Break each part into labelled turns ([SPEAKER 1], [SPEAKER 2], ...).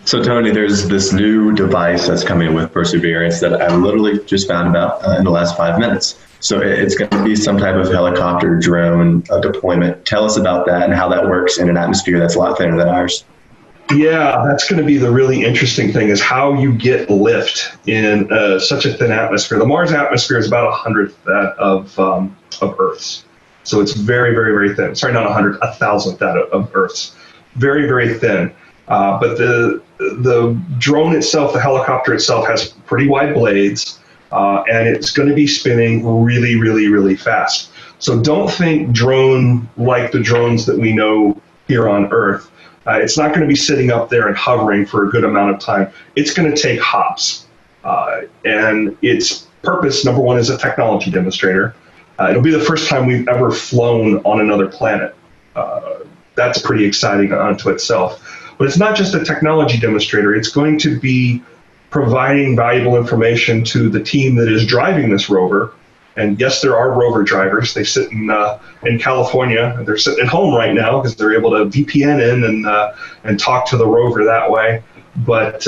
[SPEAKER 1] So, Tony, there's this new device that's coming with Perseverance that I literally just found about in the last 5 minutes. So, it's going to be some type of helicopter drone deployment. Tell us about that and how that works in an atmosphere that's a lot thinner than ours.
[SPEAKER 2] Yeah, that's going to be the really interesting thing is how you get lift in such a thin atmosphere. The Mars atmosphere is about 100th that of Earth's. So it's very, very, very thin. Sorry, not 100, 1,000th that of Earth's. Very, very thin. But the drone itself, the helicopter itself, has pretty wide blades, and it's going to be spinning really, really, really fast. So don't think drone like the drones that we know here on Earth. It's not going to be sitting up there and hovering for a good amount of time. It's going to take hops. And its purpose, number one, is a technology demonstrator. It'll be the first time we've ever flown on another planet. That's pretty exciting unto itself. But it's not just a technology demonstrator. It's going to be providing valuable information to the team that is driving this rover. And yes, there are rover drivers. They sit in California. They're sitting at home right now because they're able to VPN in and talk to the rover that way. But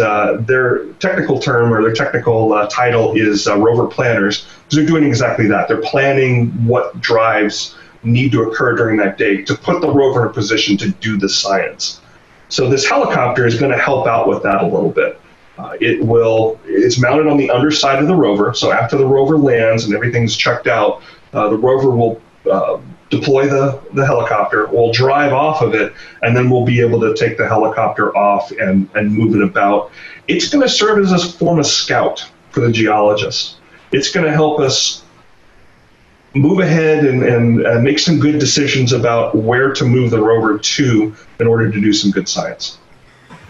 [SPEAKER 2] their technical term or their technical title is rover planners, because they're doing exactly that. They're planning what drives need to occur during that day to put the rover in a position to do the science. So this helicopter is going to help out with that a little bit. It's mounted on the underside of the rover, so after the rover lands and everything's checked out, the rover will deploy the helicopter, we'll drive off of it, and then we'll be able to take the helicopter off and move it about. It's going to serve as a form of scout for the geologists. It's going to help us move ahead and make some good decisions about where to move the rover to in order to do some good science.